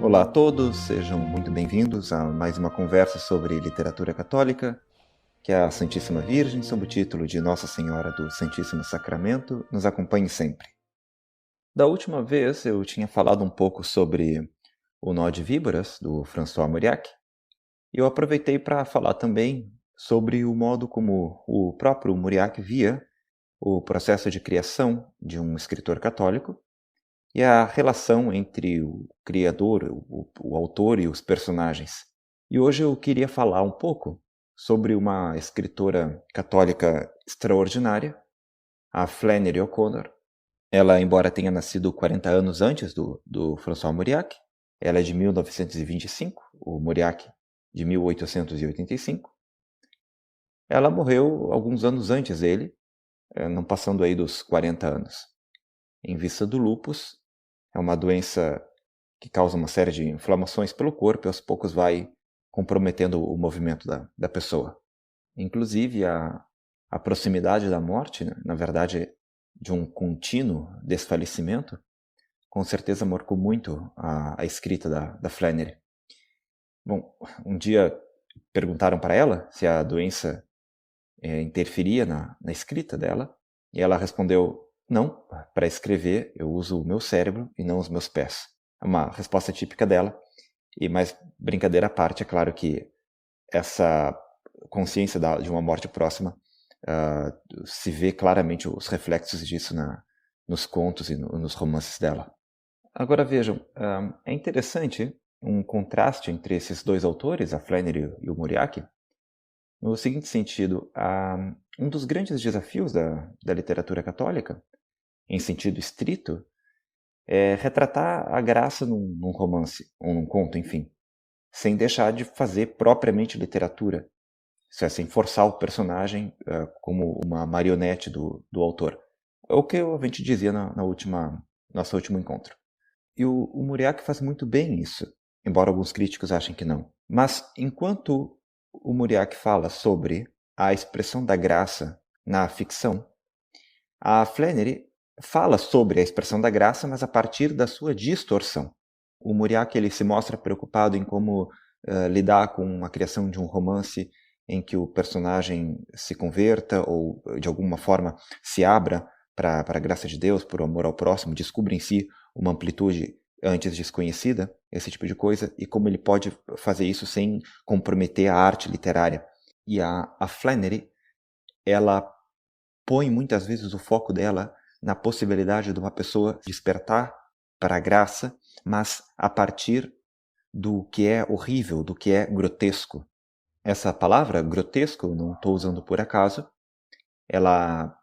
Olá a todos, sejam muito bem-vindos a mais uma conversa sobre literatura católica, que a Santíssima Virgem, sob o título de Nossa Senhora do Santíssimo Sacramento, nos acompanhe sempre. Da última vez eu tinha falado um pouco sobre o Nó de Víboras, do François Mauriac, e eu aproveitei para falar também sobre o modo como o próprio Mauriac via o processo de criação de um escritor católico, e a relação entre o criador, o autor e os personagens. E hoje eu queria falar um pouco sobre uma escritora católica extraordinária, a Flannery O'Connor. Ela, embora tenha nascido 40 anos antes do François Mauriac, ela é de 1925, o Mauriac de 1885. Ela morreu alguns anos antes dele, não passando aí dos 40 anos, em vista do lúpus. É uma doença que causa uma série de inflamações pelo corpo e aos poucos vai comprometendo o movimento da pessoa. Inclusive, a proximidade da morte, na verdade, de um contínuo desfalecimento, com certeza marcou muito a escrita da Flannery. Bom, um dia perguntaram para ela se a doença interferia na escrita dela, e ela respondeu: não, para escrever eu uso o meu cérebro e não os meus pés. É uma resposta típica dela, e mais brincadeira à parte, é claro que essa consciência de uma morte próxima se vê claramente os reflexos disso nos contos e nos romances dela. Agora vejam, é interessante um contraste entre esses dois autores, a Flannery e o Mauriac, no seguinte sentido: um dos grandes desafios da literatura católica, em sentido estrito, é retratar a graça num romance, ou num conto, enfim, sem deixar de fazer propriamente literatura, isso é, sem forçar o personagem como uma marionete do autor. É o que a gente dizia nosso último encontro. E o Mauriac faz muito bem isso, embora alguns críticos achem que não. Mas enquanto o Mauriac fala sobre a expressão da graça na ficção, a Flannery fala sobre a expressão da graça, mas a partir da sua distorção. O Mauriac ele se mostra preocupado em como lidar com a criação de um romance em que o personagem se converta ou, de alguma forma, se abra para a graça de Deus, por amor ao próximo, descubra em si uma amplitude antes desconhecida, esse tipo de coisa, e como ele pode fazer isso sem comprometer a arte literária. E a Flannery, ela põe muitas vezes o foco dela na possibilidade de uma pessoa despertar para a graça, mas a partir do que é horrível, do que é grotesco. Essa palavra, grotesco, não estou usando por acaso, ela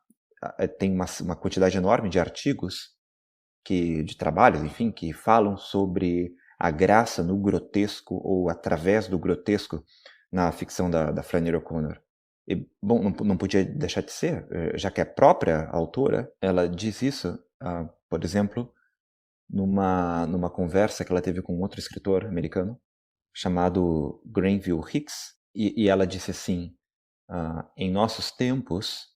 tem uma quantidade enorme de artigos, de trabalhos, enfim, que falam sobre a graça no grotesco ou através do grotesco na ficção da Flannery O'Connor. E, bom, não podia deixar de ser, já que a própria autora, ela diz isso, por exemplo, numa conversa que ela teve com outro escritor americano, chamado Granville Hicks, e ela disse assim: em nossos tempos,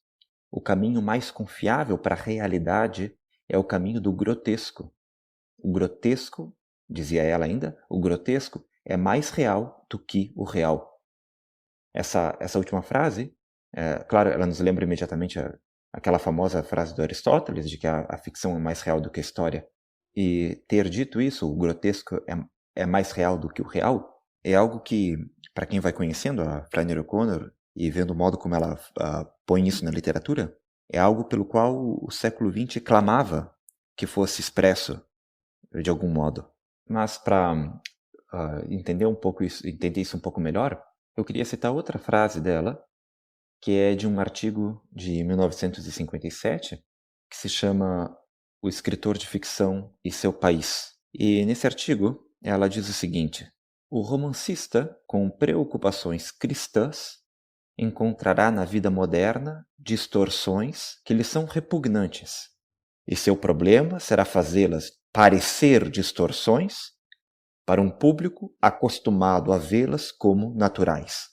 o caminho mais confiável para a realidade é o caminho do grotesco. O grotesco, dizia ela ainda, o grotesco é mais real do que o real. Essa última frase, claro, ela nos lembra imediatamente aquela famosa frase do Aristóteles, de que a ficção é mais real do que a história. E ter dito isso, o grotesco é mais real do que o real, é algo que, para quem vai conhecendo a Flannery O'Connor e vendo o modo como ela põe isso na literatura, é algo pelo qual o século XX clamava que fosse expresso de algum modo. Mas para entender isso um pouco melhor, eu queria citar outra frase dela, que é de um artigo de 1957, que se chama O Escritor de Ficção e Seu País. E nesse artigo, ela diz o seguinte: o romancista, com preocupações cristãs, encontrará na vida moderna distorções que lhe são repugnantes, e seu problema será fazê-las parecer distorções para um público acostumado a vê-las como naturais.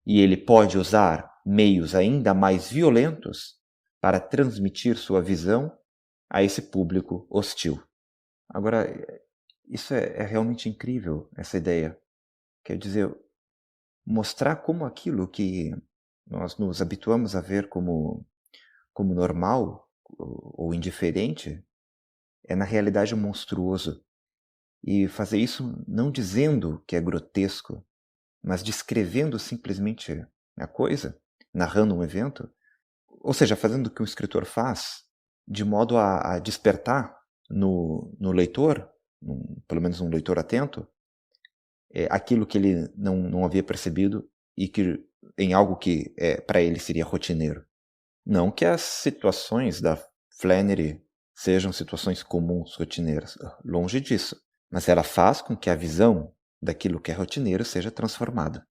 E ele pode usar meios ainda mais violentos para transmitir sua visão a esse público hostil. Agora, isso é realmente incrível, essa ideia. Quer dizer, mostrar como aquilo que nós nos habituamos a ver como normal ou indiferente é, na realidade, monstruoso. E fazer isso não dizendo que é grotesco, mas descrevendo simplesmente a coisa, narrando um evento, ou seja, fazendo o que o escritor faz, de modo a despertar no leitor, pelo menos um leitor atento, aquilo que ele não havia percebido e que em algo que para ele seria rotineiro. Não que as situações da Flannery sejam situações comuns, rotineiras, longe disso, mas ela faz com que a visão daquilo que é rotineiro seja transformada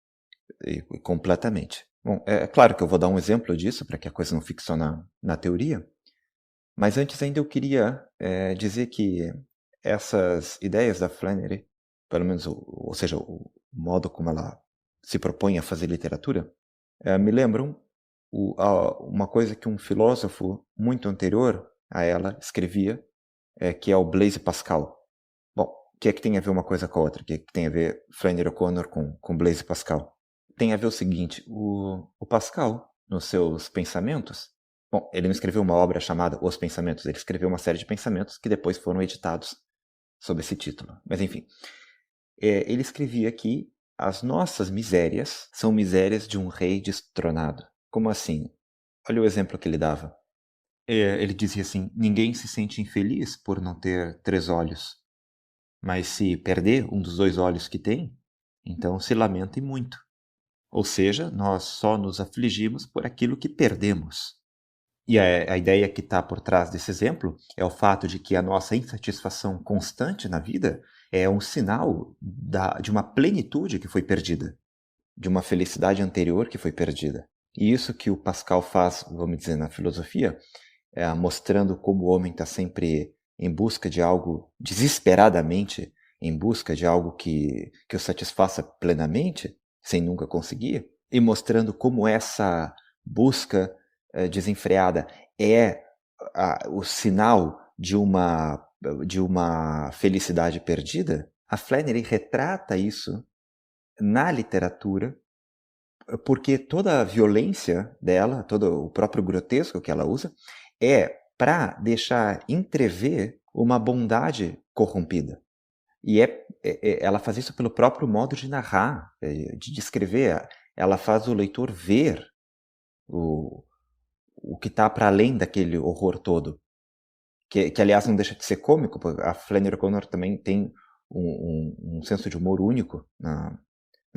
completamente. Bom, é claro que eu vou dar um exemplo disso para que a coisa não fique só na teoria, mas antes ainda eu queria dizer que essas ideias da Flannery, pelo menos, ou seja, o modo como ela se propõe a fazer literatura, me lembram uma coisa que um filósofo muito anterior a ela escrevia, que é o Blaise Pascal. Bom, o que é que tem a ver uma coisa com a outra? O que é que tem a ver Flannery O'Connor com Blaise Pascal? Tem a ver o seguinte, o Pascal, nos seus pensamentos, bom, ele não escreveu uma obra chamada Os Pensamentos, ele escreveu uma série de pensamentos que depois foram editados sob esse título. Mas enfim, ele escrevia que as nossas misérias são misérias de um rei destronado. Como assim? Olha o exemplo que ele dava. Ele dizia assim: ninguém se sente infeliz por não ter 3 olhos, mas se perder um dos 2 olhos que tem, então se lamenta e muito. Ou seja, nós só nos afligimos por aquilo que perdemos. E a ideia que está por trás desse exemplo é o fato de que a nossa insatisfação constante na vida é um sinal de uma plenitude que foi perdida, de uma felicidade anterior que foi perdida. E isso que o Pascal faz, vamos dizer, na filosofia, mostrando como o homem está sempre em busca de algo, desesperadamente em busca de algo que o satisfaça plenamente, sem nunca conseguir, e mostrando como essa busca desenfreada é o sinal de uma felicidade perdida, a Flannery retrata isso na literatura, porque toda a violência dela, todo o próprio grotesco que ela usa, é para deixar entrever uma bondade corrompida. E ela faz isso pelo próprio modo de narrar, de descrever. Ela faz o leitor ver o que está para além daquele horror todo. Que, aliás, não deixa de ser cômico, porque a Flannery O'Connor também tem um senso de humor único na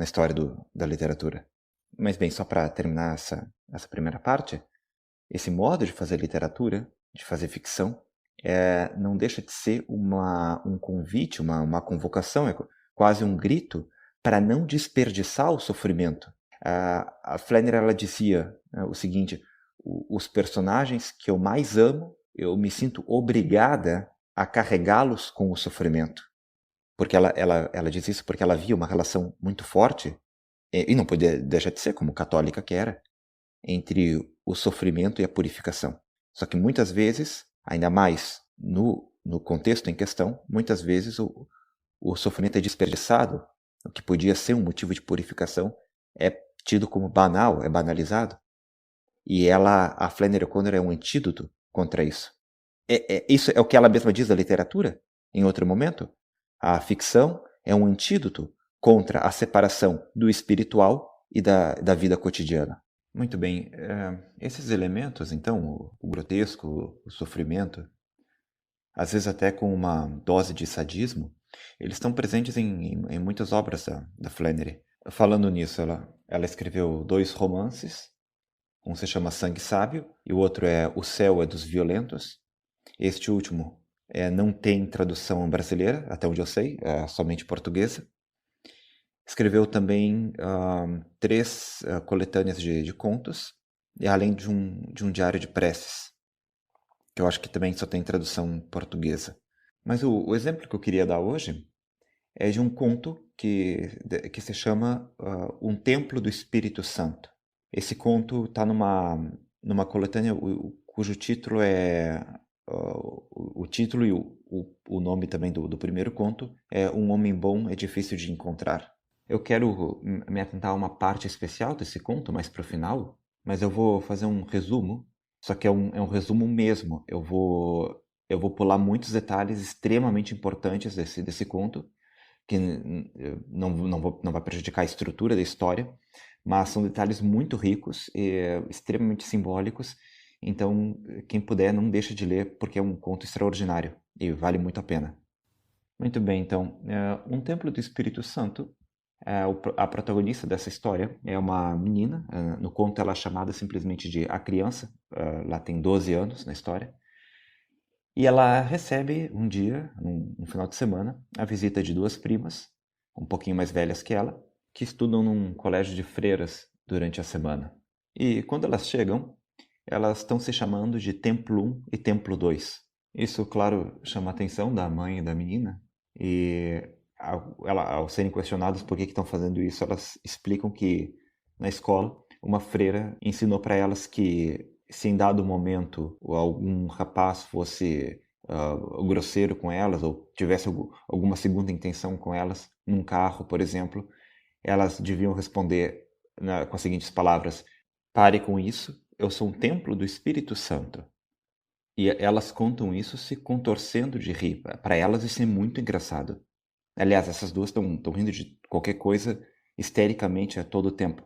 história da literatura. Mas bem, só para terminar essa primeira parte, esse modo de fazer literatura, de fazer ficção, não deixa de ser um convite, uma convocação, é quase um grito para não desperdiçar o sofrimento. A Flannery ela dizia o seguinte: os personagens que eu mais amo, eu me sinto obrigada a carregá-los com o sofrimento. Porque ela diz isso porque ela via uma relação muito forte, e não podia deixar de ser, como católica que era, entre o sofrimento e a purificação. Só que muitas vezes, ainda mais no contexto em questão, muitas vezes o sofrimento é desperdiçado, o que podia ser um motivo de purificação é tido como banal, é banalizado. E a Flannery O'Connor é um antídoto contra isso. Isso é o que ela mesma diz da literatura, em outro momento. A ficção é um antídoto contra a separação do espiritual e da vida cotidiana. Muito bem, esses elementos, então, o grotesco, o sofrimento, às vezes até com uma dose de sadismo, eles estão presentes em muitas obras da Flannery. Falando nisso, ela escreveu 2 romances, um se chama Sangue Sábio e o outro é O Céu é dos Violentos. Este último não tem tradução brasileira, até onde eu sei, é somente portuguesa. Escreveu também 3 coletâneas de contos, e além de um diário de preces, que eu acho que também só tem tradução portuguesa. Mas o exemplo que eu queria dar hoje é de um conto que se chama Um Templo do Espírito Santo. Esse conto está numa coletânea cujo título é o título e o nome também do primeiro conto é Um Homem Bom é Difícil de Encontrar. Eu quero me atentar a uma parte especial desse conto, mais para o final, mas eu vou fazer um resumo, só que é um resumo mesmo. Eu vou pular muitos detalhes extremamente importantes desse conto, que não vai prejudicar a estrutura da história, mas são detalhes muito ricos e extremamente simbólicos. Então, quem puder, não deixa de ler, porque é um conto extraordinário e vale muito a pena. Muito bem, então, Um Templo do Espírito Santo, a protagonista dessa história é uma menina. No conto ela é chamada simplesmente de A Criança. Ela tem 12 anos na história. E ela recebe um dia, um final de semana, a visita de duas primas, um pouquinho mais velhas que ela, que estudam num colégio de freiras durante a semana. E quando elas chegam, elas estão se chamando de Templo 1 e Templo 2. Isso, claro, chama a atenção da mãe e da menina. E ao serem questionadas por que estão fazendo isso, elas explicam que na escola uma freira ensinou para elas que se em dado momento algum rapaz fosse grosseiro com elas ou tivesse alguma segunda intenção com elas, num carro, por exemplo, elas deviam responder com as seguintes palavras: pare com isso, eu sou um templo do Espírito Santo. E elas contam isso se contorcendo de rir. Para elas isso é muito engraçado. Aliás, essas duas estão rindo de qualquer coisa histericamente a todo tempo.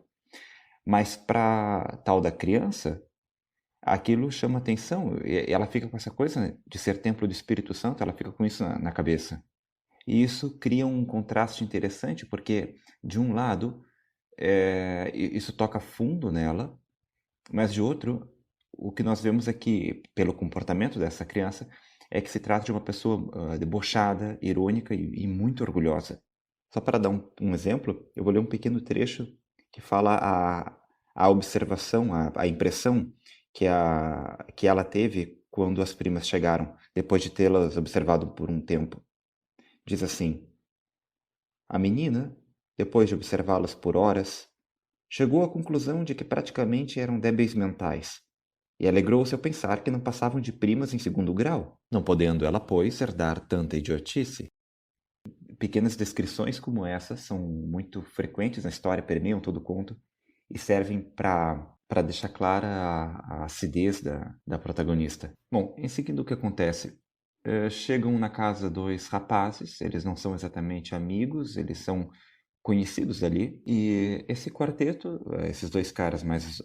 Mas para tal da criança, aquilo chama atenção. E ela fica com essa coisa de ser templo do Espírito Santo, ela fica com isso na cabeça. E isso cria um contraste interessante, porque, de um lado, isso toca fundo nela, mas de outro, o que nós vemos aqui, pelo comportamento dessa criança, é que se trata de uma pessoa debochada, irônica e muito orgulhosa. Só para dar um exemplo, eu vou ler um pequeno trecho que fala a observação, a impressão que ela teve quando as primas chegaram, depois de tê-las observado por um tempo. Diz assim: a menina, depois de observá-las por horas, chegou à conclusão de que praticamente eram débeis mentais, e alegrou-se ao pensar que não passavam de primas em segundo grau, não podendo ela, pois, herdar tanta idiotice. Pequenas descrições como essas são muito frequentes na história, permeiam todo o conto e servem para deixar clara a acidez da protagonista. Bom, em seguida o que acontece? Chegam na casa dois rapazes, eles não são exatamente amigos, eles são conhecidos ali, e esse quarteto, esses dois caras mais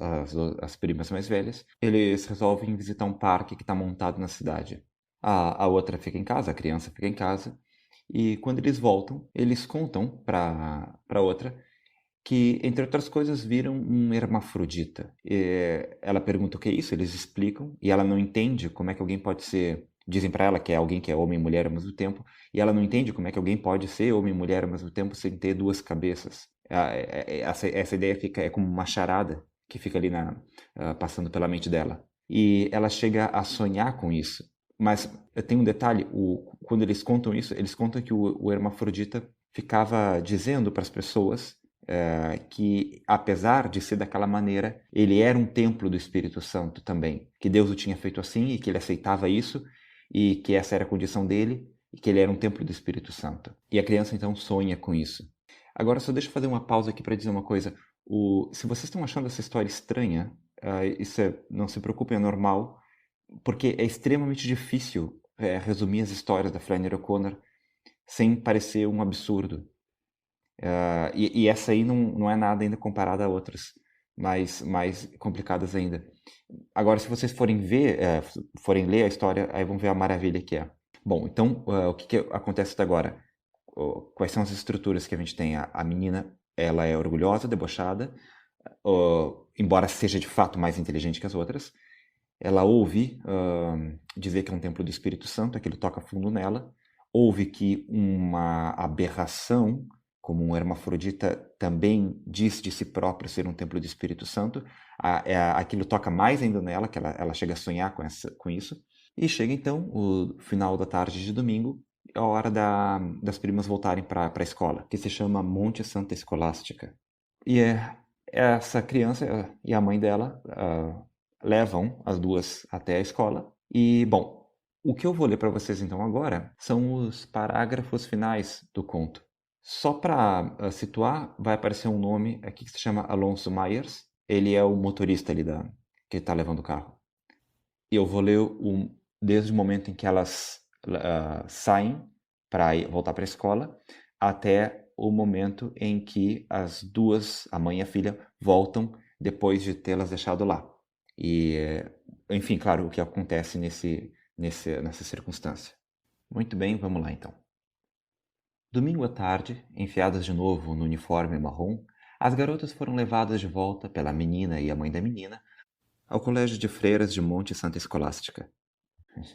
as primas mais velhas, eles resolvem visitar um parque que está montado na cidade. A outra fica em casa, a criança fica em casa, e quando eles voltam, eles contam para outra que, entre outras coisas, viram um hermafrodita. E ela pergunta o que é isso, eles explicam, e ela não entende como é que alguém pode ser. Dizem para ela que é alguém que é homem e mulher ao mesmo tempo, e ela não entende como é que alguém pode ser homem e mulher ao mesmo tempo sem ter duas cabeças. Essa ideia é como uma charada que fica ali passando pela mente dela. E ela chega a sonhar com isso. Mas tem um detalhe: quando eles contam isso, eles contam que o hermafrodita ficava dizendo para as pessoas que, apesar de ser daquela maneira, ele era um templo do Espírito Santo também, que Deus o tinha feito assim e que ele aceitava isso e que essa era a condição dele e que ele era um templo do Espírito Santo. E a criança então sonha com isso. Agora só deixa eu fazer uma pausa aqui para dizer uma coisa. Se vocês estão achando essa história estranha, não se preocupem, é normal, porque é extremamente difícil resumir as histórias da Flannery O'Connor sem parecer um absurdo. E essa aí não é nada ainda comparada a outras mais complicadas ainda. Agora, se vocês forem forem ler a história, aí vão ver a maravilha que é. Bom, então, o que acontece até agora? Quais são as estruturas que a gente tem? A menina, ela é orgulhosa, debochada, embora seja de fato mais inteligente que as outras. Ela ouve dizer que é um templo do Espírito Santo, aquilo toca fundo nela. Ouve que uma aberração, como um hermafrodita, também diz de si próprio ser um templo do Espírito Santo. Aquilo toca mais ainda nela, que ela chega a sonhar com isso. E chega então o final da tarde de domingo, a hora das primas voltarem para a escola, que se chama Monte Santa Escolástica. E essa criança e a mãe dela levam as duas até a escola. E, bom, O que eu vou ler para vocês então agora são os parágrafos finais do conto. Só para situar, vai aparecer um nome aqui que se chama Alonso Myers. Ele é o motorista ali que está levando o carro. E eu vou ler desde o momento em que elas saem para voltar para a escola até o momento em que as duas, a mãe e a filha, voltam depois de tê-las deixado lá. E, enfim, claro, o que acontece nessa circunstância. Muito bem, vamos lá então. Domingo à tarde, enfiadas de novo no uniforme marrom, as garotas foram levadas de volta pela menina e a mãe da menina ao colégio de freiras de Monte Santa Escolástica.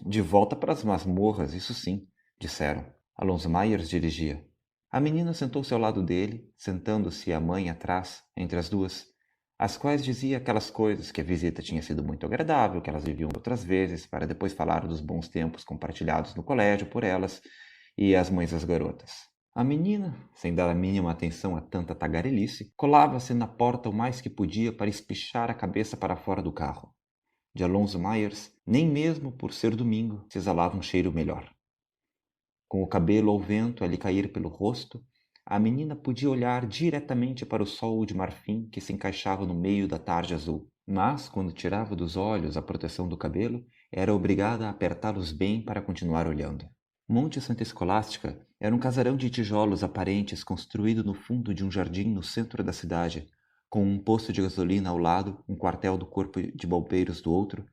De volta para as masmorras, isso sim, disseram. Alonso Myers dirigia. A menina sentou-se ao lado dele, sentando-se a mãe atrás, entre as duas, as quais dizia aquelas coisas que a visita tinha sido muito agradável, que elas viviam outras vezes, para depois falar dos bons tempos compartilhados no colégio por elas e as mães das garotas. A menina, sem dar a mínima atenção a tanta tagarelice, colava-se na porta o mais que podia para espichar a cabeça para fora do carro. De Alonso Myers, nem mesmo por ser domingo, se exalava um cheiro melhor. Com o cabelo ao vento a lhe cair pelo rosto, a menina podia olhar diretamente para o sol de marfim que se encaixava no meio da tarde azul. Mas, quando tirava dos olhos a proteção do cabelo, era obrigada a apertá-los bem para continuar olhando. Monte Santa Escolástica era um casarão de tijolos aparentes construído no fundo de um jardim no centro da cidade, com um posto de gasolina ao lado, um quartel do corpo de bombeiros do outro,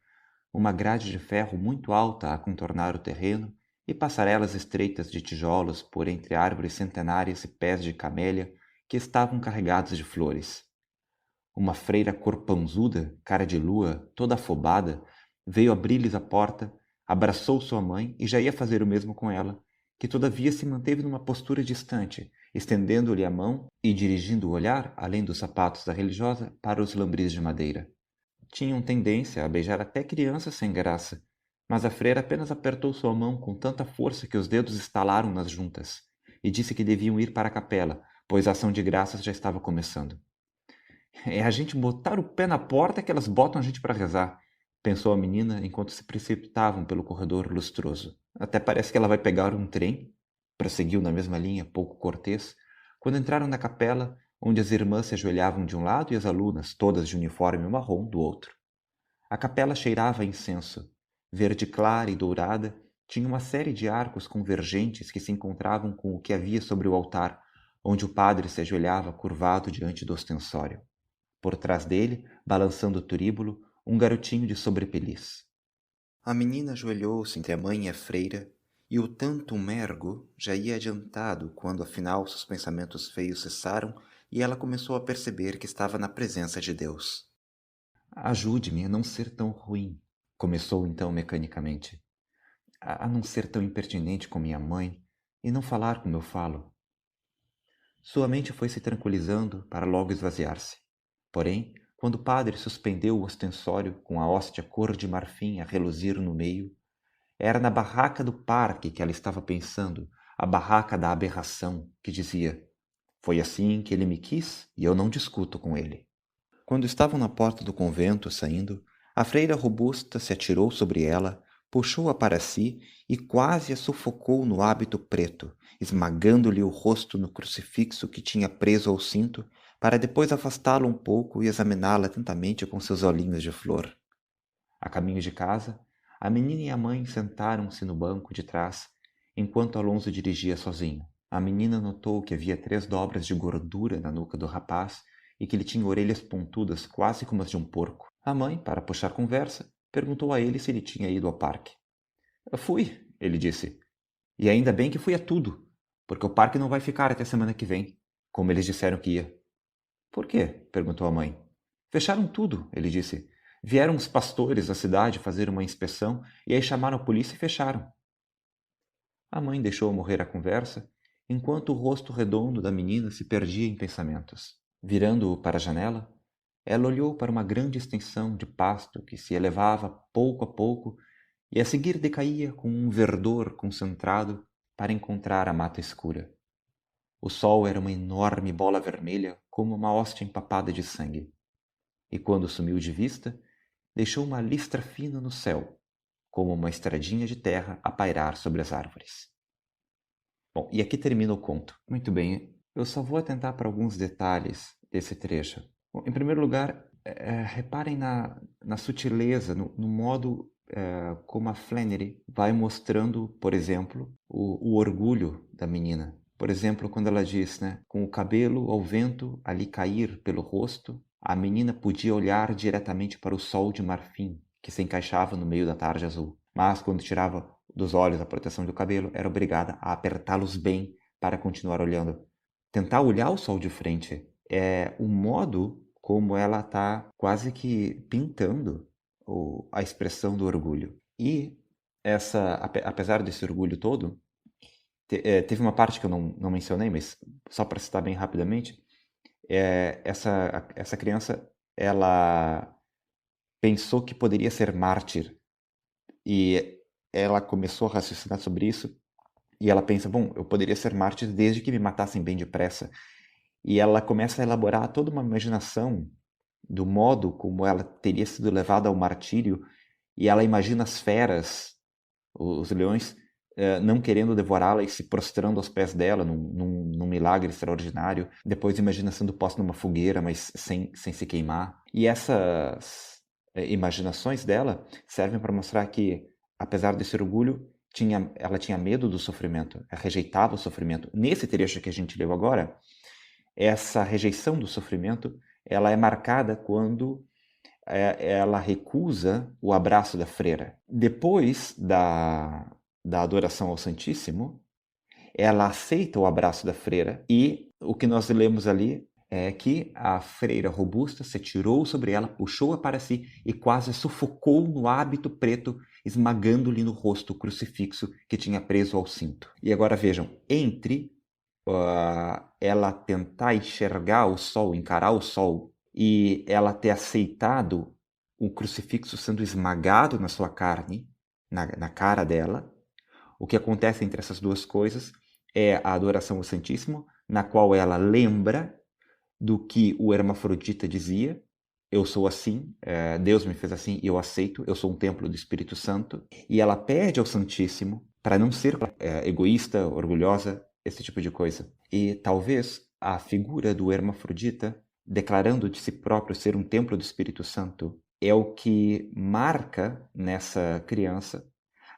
uma grade de ferro muito alta a contornar o terreno e passarelas estreitas de tijolos por entre árvores centenárias e pés de camélia que estavam carregados de flores. Uma freira corpanzuda, cara de lua, toda afobada, veio abrir-lhes a porta, abraçou sua mãe e já ia fazer o mesmo com ela, que todavia se manteve numa postura distante, estendendo-lhe a mão e dirigindo o olhar, além dos sapatos da religiosa, para os lambris de madeira. Tinham tendência a beijar até crianças sem graça, mas a freira apenas apertou sua mão com tanta força que os dedos estalaram nas juntas, e disse que deviam ir para a capela, pois a ação de graças já estava começando. É a gente botar o pé na porta que elas botam a gente para rezar, pensou a menina enquanto se precipitavam pelo corredor lustroso. Até parece que ela vai pegar um trem, prosseguiu na mesma linha, pouco cortês, quando entraram na capela, onde as irmãs se ajoelhavam de um lado e as alunas, todas de uniforme marrom, do outro. A capela cheirava a incenso. Verde clara e dourada, tinha uma série de arcos convergentes que se encontravam com o que havia sobre o altar, onde o padre se ajoelhava curvado diante do ostensório. Por trás dele, balançando o turíbulo, um garotinho de sobrepeliz. A menina ajoelhou-se entre a mãe e a freira, e o tanto mergo já ia adiantado quando afinal seus pensamentos feios cessaram e ela começou a perceber que estava na presença de Deus. Ajude-me a não ser tão ruim, começou então mecanicamente. A não ser tão impertinente com minha mãe e não falar como eu falo. Sua mente foi se tranquilizando para logo esvaziar-se. Porém, quando o padre suspendeu o ostensório com a hóstia cor de marfim a reluzir no meio, era na barraca do parque que ela estava pensando, a barraca da aberração, que dizia: foi assim que ele me quis e eu não discuto com ele. Quando estavam na porta do convento, saindo, a freira robusta se atirou sobre ela, puxou-a para si e quase a sufocou no hábito preto, esmagando-lhe o rosto no crucifixo que tinha preso ao cinto, para depois afastá-lo um pouco e examiná-la atentamente com seus olhinhos de flor. A caminho de casa, a menina e a mãe sentaram-se no banco de trás, enquanto Alonso dirigia sozinho. A menina notou que havia 3 dobras de gordura na nuca do rapaz e que ele tinha orelhas pontudas quase como as de um porco. A mãe, para puxar conversa, perguntou a ele se ele tinha ido ao parque. Fui, ele disse. E ainda bem que fui a tudo, porque o parque não vai ficar até semana que vem, como eles disseram que ia. Por quê? Perguntou a mãe. Fecharam tudo, ele disse. Vieram os pastores da cidade fazer uma inspeção e aí chamaram a polícia e fecharam. A mãe deixou morrer a conversa, enquanto o rosto redondo da menina se perdia em pensamentos. Virando-o para a janela, ela olhou para uma grande extensão de pasto que se elevava pouco a pouco e a seguir decaía com um verdor concentrado para encontrar a mata escura. O sol era uma enorme bola vermelha como uma hóstia empapada de sangue. E quando sumiu de vista, deixou uma listra fina no céu, como uma estradinha de terra a pairar sobre as árvores. Bom, e aqui termina o conto. Muito bem, eu só vou atentar para alguns detalhes desse trecho. Bom, em primeiro lugar, reparem na sutileza, no modo como a Flannery vai mostrando, por exemplo, o orgulho da menina. Por exemplo, quando ela diz, né, com o cabelo ao vento a lhe cair pelo rosto, a menina podia olhar diretamente para o sol de marfim, que se encaixava no meio da tarde azul. Mas, quando tirava dos olhos a proteção do cabelo, era obrigada a apertá-los bem para continuar olhando. Tentar olhar o sol de frente é o modo como ela está quase que pintando a expressão do orgulho. E apesar desse orgulho todo, teve uma parte que eu não mencionei, mas só para citar bem rapidamente, essa criança, ela pensou que poderia ser mártir e ela começou a raciocinar sobre isso e ela pensa, bom, eu poderia ser mártir desde que me matassem bem depressa. E ela começa a elaborar toda uma imaginação do modo como ela teria sido levada ao martírio e ela imagina as feras, os leões, não querendo devorá-la e se prostrando aos pés dela num milagre extraordinário. Depois imagina sendo posta numa fogueira, mas sem se queimar. E essas imaginações dela servem para mostrar que, apesar desse orgulho, ela tinha medo do sofrimento, ela rejeitava o sofrimento. Nesse trecho que a gente leu agora, essa rejeição do sofrimento ela é marcada quando ela recusa o abraço da freira. Depois da adoração ao Santíssimo, ela aceita o abraço da freira e o que nós lemos ali é que a freira robusta se atirou sobre ela, puxou-a para si e quase sufocou no hábito preto, esmagando-lhe no rosto o crucifixo que tinha preso ao cinto. E agora vejam, entre ela tentar enxergar o sol, encarar o sol, e ela ter aceitado o crucifixo sendo esmagado na sua carne, na cara dela, o que acontece entre essas duas coisas é a adoração ao Santíssimo, na qual ela lembra do que o hermafrodita dizia, eu sou assim, Deus me fez assim e eu aceito, eu sou um templo do Espírito Santo, e ela pede ao Santíssimo para não ser egoísta, orgulhosa, esse tipo de coisa. E talvez a figura do hermafrodita, declarando de si próprio ser um templo do Espírito Santo, é o que marca nessa criança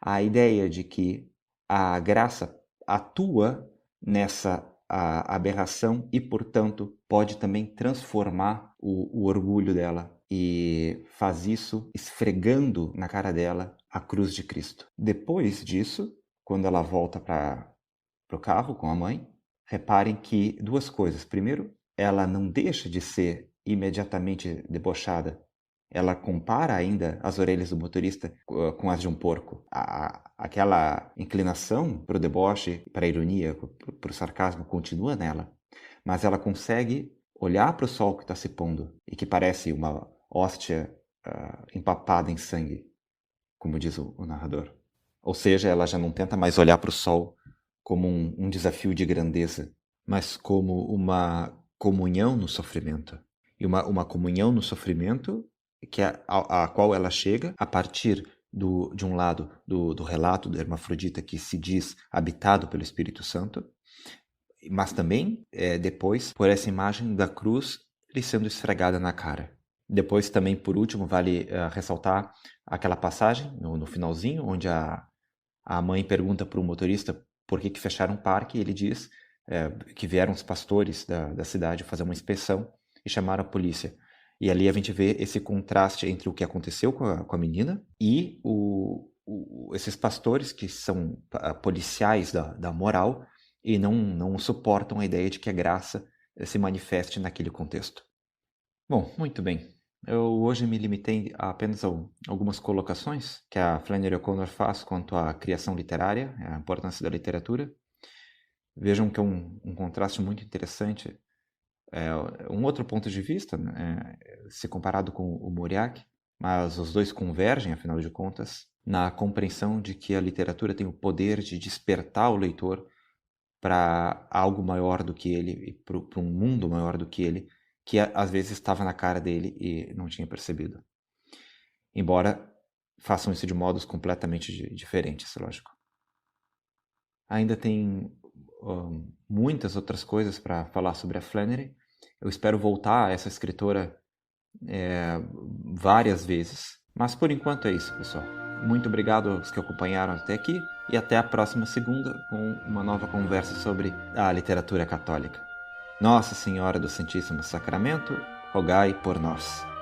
a ideia de que a graça atua nessa aberração e, portanto, pode também transformar o orgulho dela e faz isso esfregando na cara dela a cruz de Cristo. Depois disso, quando ela volta para o carro com a mãe, reparem que duas coisas. Primeiro, ela não deixa de ser imediatamente debochada. Ela compara ainda as orelhas do motorista com as de um porco. Aquela inclinação para o deboche, para a ironia, para o sarcasmo continua nela. Mas ela consegue olhar para o sol que está se pondo e que parece uma hóstia empapada em sangue, como diz o narrador. Ou seja, ela já não tenta mais olhar para o sol como um desafio de grandeza, mas como uma comunhão no sofrimento. E uma comunhão no sofrimento que a qual ela chega a partir de um lado do relato do hermafrodita que se diz habitado pelo Espírito Santo, mas também depois por essa imagem da cruz lhe sendo esfregada na cara. Depois também, por último, vale ressaltar aquela passagem no finalzinho, onde a mãe pergunta para o motorista por que fecharam o parque, e ele diz que vieram os pastores da cidade fazer uma inspeção e chamaram a polícia. E ali a gente vê esse contraste entre o que aconteceu com a menina e esses pastores que são policiais da moral e não suportam a ideia de que a graça se manifeste naquele contexto. Bom, muito bem. Eu hoje me limitei a apenas algumas colocações que a Flannery O'Connor faz quanto à criação literária, a importância da literatura. Vejam que é um contraste muito interessante. Um outro ponto de vista, né, se comparado com o Mauriac, mas os dois convergem, afinal de contas, na compreensão de que a literatura tem o poder de despertar o leitor para algo maior do que ele, para um mundo maior do que ele, que às vezes estava na cara dele e não tinha percebido. Embora façam isso de modos completamente diferentes, lógico. Ainda tem muitas outras coisas para falar sobre a Flannery. Eu espero voltar a essa escritora várias vezes. Mas por enquanto é isso, pessoal. Muito obrigado aos que acompanharam até aqui e até a próxima segunda com uma nova conversa sobre a literatura católica. Nossa Senhora do Santíssimo Sacramento, rogai por nós.